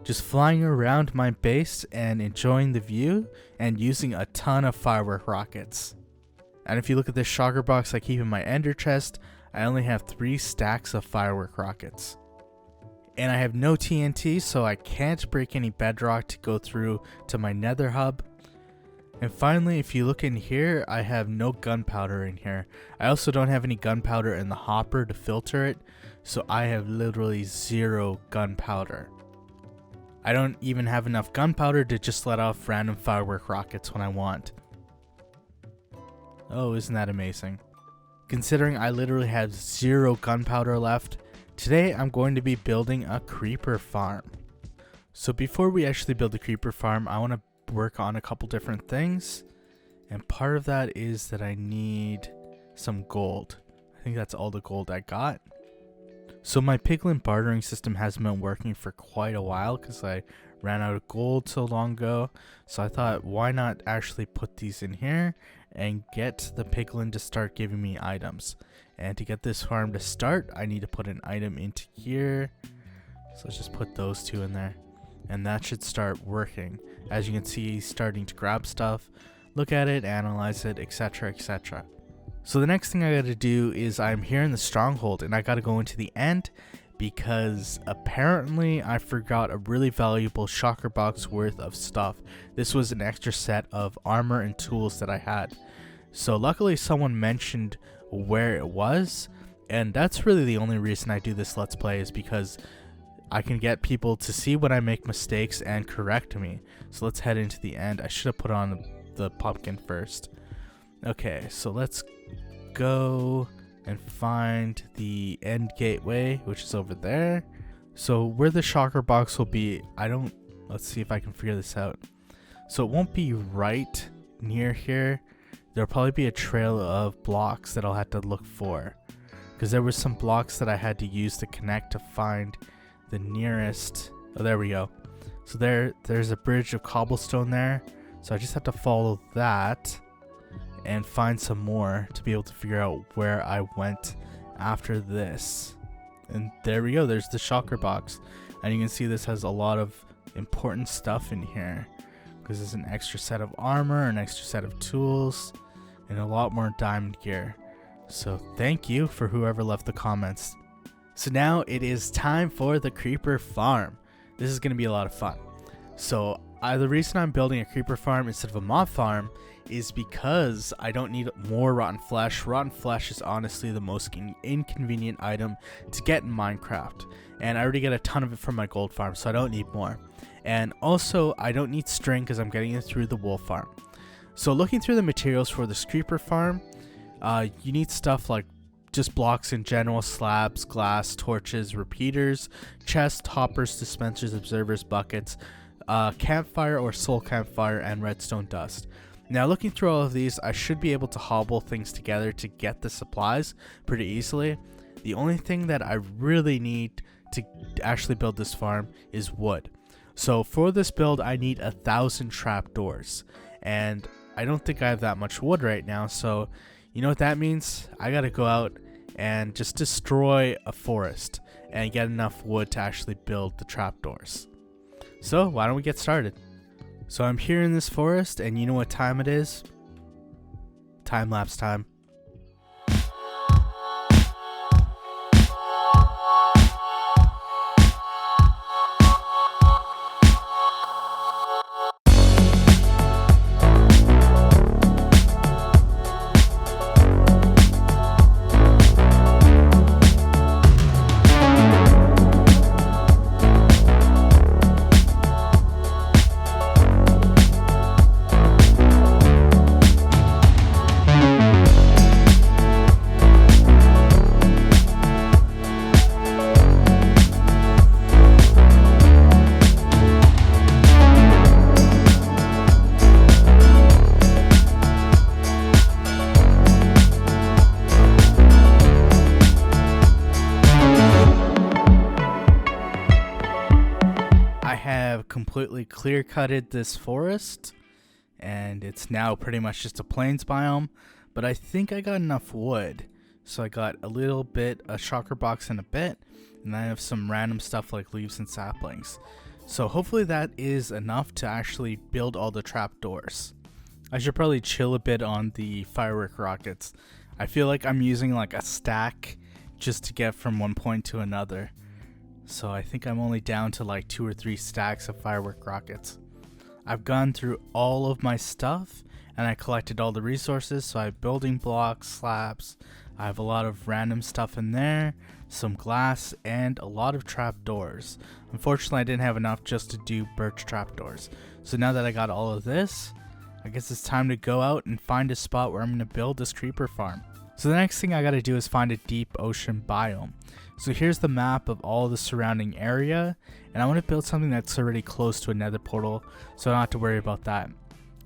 just flying around my base and enjoying the view and using a ton of firework rockets. And if you look at this shulker box I keep in my ender chest, I only have 3 stacks of firework rockets. And I have no TNT, so I can't break any bedrock to go through to my nether hub. And finally, if you look in here, I have no gunpowder in here. I also don't have any gunpowder in the hopper to filter it, so I have literally 0 gunpowder. I don't even have enough gunpowder to just let off random firework rockets when I want. Oh, isn't that amazing? Considering I literally have 0 gunpowder left, today I'm going to be building a creeper farm. So before we actually build the creeper farm, I want to work on a couple different things, and part of that is that I need some gold. I think that's all the gold I got. So my piglin bartering system hasn't been working for quite a while because I ran out of gold so long ago, so I thought why not actually put these in here and get the piglin to start giving me items. And to get this farm to start, I need to put an item into here, so let's just put those 2 in there. And that should start working. As you can see, he's starting to grab stuff, look at it, analyze it, etc, etc. So the next thing I gotta do is I'm here in the stronghold and I gotta go into the end because apparently I forgot a really valuable shulker box worth of stuff. This was an extra set of armor and tools that I had. So luckily someone mentioned where it was, and that's really the only reason I do this Let's Play, is because I can get people to see when I make mistakes and correct me. So let's head into the end. I should have put on the pumpkin first. Okay, so let's go and find the end gateway, which is over there. So where the shulker box will be, let's see if I can figure this out. So it won't be right near here. There'll probably be a trail of blocks that I'll have to look for, because there were some blocks that I had to use to connect to find the nearest. Oh, there we go. So there's a bridge of cobblestone there, so I just have to follow that and find some more to be able to figure out where I went after this. And there we go, there's the shulker box, and you can see this has a lot of important stuff in here because there's an extra set of armor, an extra set of tools, and a lot more diamond gear. So thank you for whoever left the comments. So now it is time for the creeper farm. This is going to be a lot of fun. So the reason I'm building a creeper farm instead of a mob farm is because I don't need more rotten flesh. Rotten flesh is honestly the most inconvenient item to get in Minecraft, and I already get a ton of it from my gold farm, so I don't need more. And also I don't need string because I'm getting it through the wool farm. So looking through the materials for this creeper farm, you need stuff like just blocks in general, slabs, glass, torches, repeaters, chests, hoppers, dispensers, observers, buckets, campfire or soul campfire, and redstone dust. Now looking through all of these, I should be able to hobble things together to get the supplies pretty easily. The only thing that I really need to actually build this farm is wood. So for this build I need 1,000 trapdoors, and I don't think I have that much wood right now, so you know what that means? I gotta go out and just destroy a forest and get enough wood to actually build the trapdoors. So why don't we get started? So I'm here in this forest, and you know what time it is? Time lapse time. Completely clear cutted this forest, and it's now pretty much just a plains biome, but I think I got enough wood. So I got a little bit, a shulker box and a bit, and I have some random stuff like leaves and saplings. So hopefully that is enough to actually build all the trapdoors. I should probably chill a bit on the firework rockets. I feel like I'm using like a stack just to get from one point to another. So I think I'm only down to like 2 or 3 stacks of firework rockets. I've gone through all of my stuff and I collected all the resources. So I have building blocks, slabs, I have a lot of random stuff in there, some glass, and a lot of trapdoors. Unfortunately, I didn't have enough just to do birch trapdoors. So now that I got all of this, I guess it's time to go out and find a spot where I'm going to build this creeper farm. So the next thing I got to do is find a deep ocean biome. So here's the map of all the surrounding area, and I want to build something that's already close to a nether portal, so I don't have to worry about that.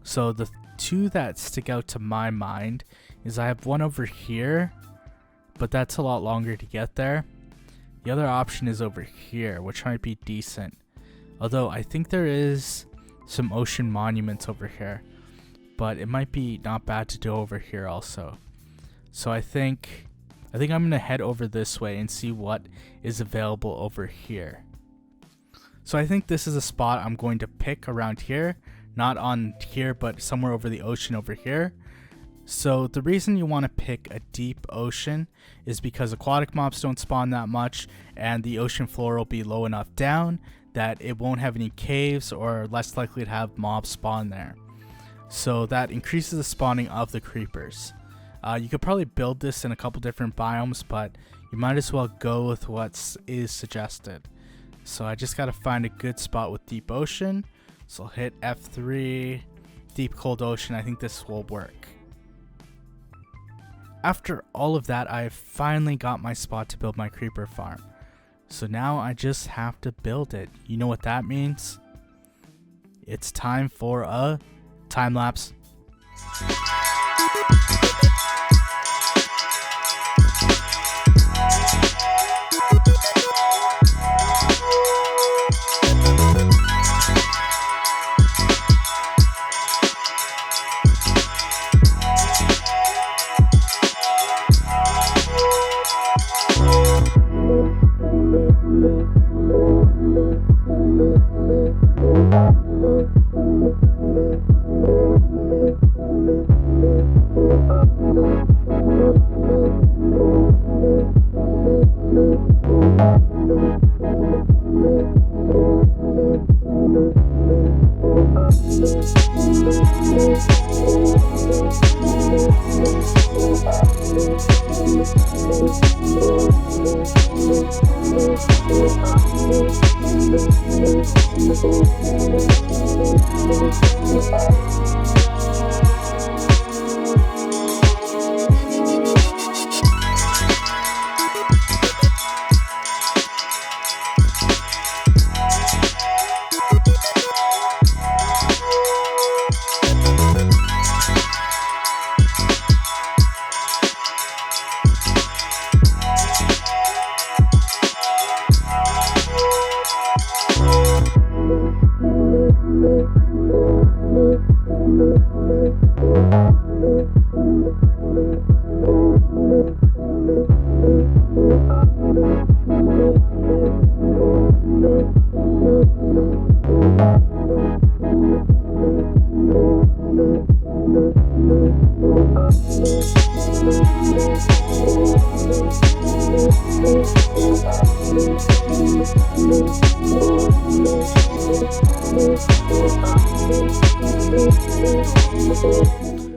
So the two that stick out to my mind is I have one over here, but that's a lot longer to get there. The other option is over here, which might be decent. Although I think there is some ocean monuments over here, but it might be not bad to do over here also. So I think I'm going to head over this way and see what is available over here. So I think this is a spot I'm going to pick around here, not on here, but somewhere over the ocean over here. So the reason you want to pick a deep ocean is because aquatic mobs don't spawn that much, and the ocean floor will be low enough down that it won't have any caves or less likely to have mobs spawn there. So that increases the spawning of the creepers. You could probably build this in a couple different biomes, but you might as well go with what is suggested. So I just got to find a good spot with deep ocean. So I'll hit F3, deep cold ocean. I think this will work. After all of that, I finally got my spot to build my creeper farm. So now I just have to build it. You know what that means? It's time for a time lapse.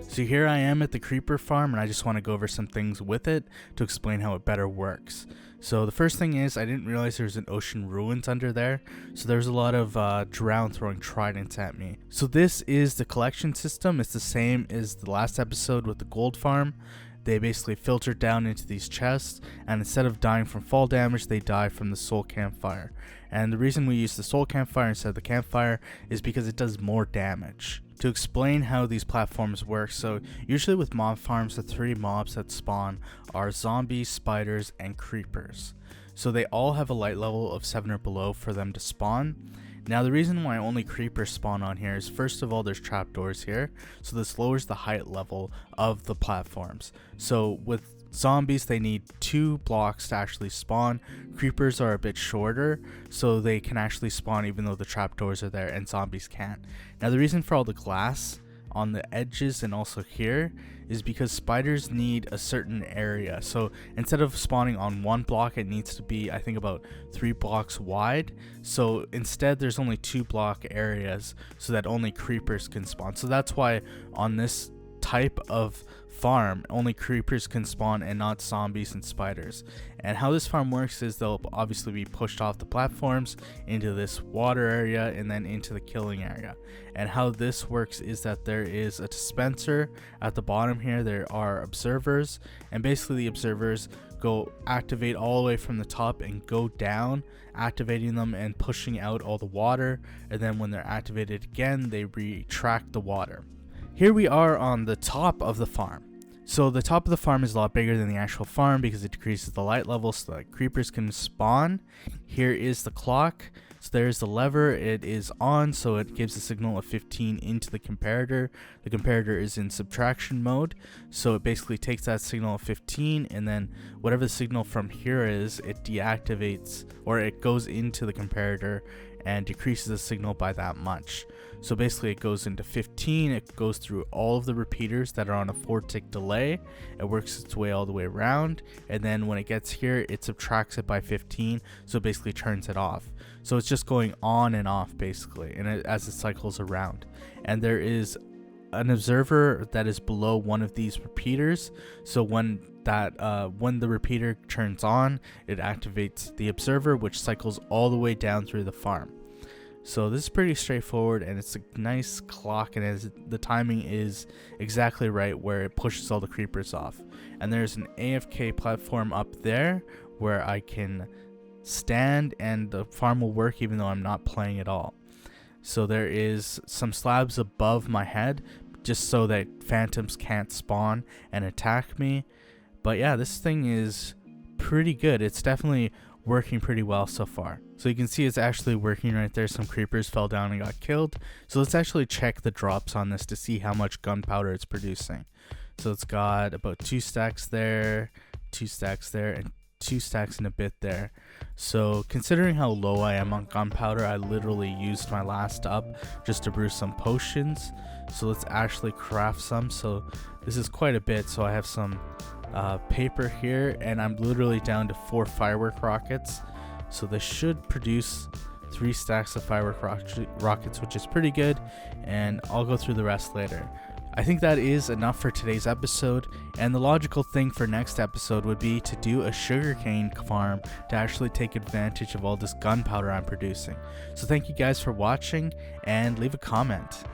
So here I am at the creeper farm, and I just want to go over some things with it to explain how it better works. So the first thing is, I didn't realize there's an ocean ruins under there, so there's a lot of drown throwing tridents at me. So this is the collection system. It's the same as the last episode with the gold farm. They basically filter down into these chests, and instead of dying from fall damage, they die from the soul campfire. And the reason we use the soul campfire instead of the campfire is because it does more damage. To explain how these platforms work, so usually with mob farms, the 3 mobs that spawn are zombies, spiders, and creepers. So they all have a light level of 7 or below for them to spawn. Now the reason why only creepers spawn on here is, first of all, there's trapdoors here, so this lowers the height level of the platforms. So with Zombies, they need 2 blocks to actually spawn. Creepers are a bit shorter, so they can actually spawn even though the trapdoors are there, and zombies can't. Now the reason for all the glass on the edges and also here is because spiders need a certain area. So instead of spawning on 1 block, it needs to be, I think, about 3 blocks wide. So instead there's only 2 block areas so that only creepers can spawn. So that's why on this type of farm only creepers can spawn and not zombies and spiders. And how this farm works is they'll obviously be pushed off the platforms into this water area and then into the killing area. And how this works is that there is a dispenser at the bottom here. There are observers, and basically the observers go activate all the way from the top and go down, activating them and pushing out all the water, and then when they're activated again they retract the water. Here we are on the top of the farm. So the top of the farm is a lot bigger than the actual farm because it decreases the light level so that creepers can spawn. Here is the clock. So there's the lever, it is on, so it gives a signal of 15 into the comparator. The comparator is in subtraction mode, so it basically takes that signal of 15 and then whatever the signal from here is, it deactivates, or it goes into the comparator and decreases the signal by that much. So basically it goes into 15, it goes through all of the repeaters that are on a 4-tick delay, it works its way all the way around, and then when it gets here it subtracts it by 15, so it basically turns it off. So it's just going on and off basically, and as it cycles around. And there is an observer that is below one of these repeaters, so when the repeater turns on, it activates the observer, which cycles all the way down through the farm. So this is pretty straightforward, and it's a nice clock, and the timing is exactly right where it pushes all the creepers off. And there's an AFK platform up there where I can stand and the farm will work even though I'm not playing at all. So there is some slabs above my head just so that phantoms can't spawn and attack me. But yeah, this thing is pretty good. It's definitely working pretty well so far. So you can see it's actually working right there. Some creepers fell down and got killed. So let's actually check the drops on this to see how much gunpowder it's producing. So it's got about 2 stacks there, 2 stacks there, and 2 stacks and a bit there. So considering how low I am on gunpowder, I literally used my last up just to brew some potions. So let's actually craft some. So this is quite a bit. So I have some paper here, and I'm literally down to 4 firework rockets. So this should produce 3 stacks of firework rockets, which is pretty good, and I'll go through the rest later. I think that is enough for today's episode, and the logical thing for next episode would be to do a sugarcane farm to actually take advantage of all this gunpowder I'm producing. So thank you guys for watching, and leave a comment.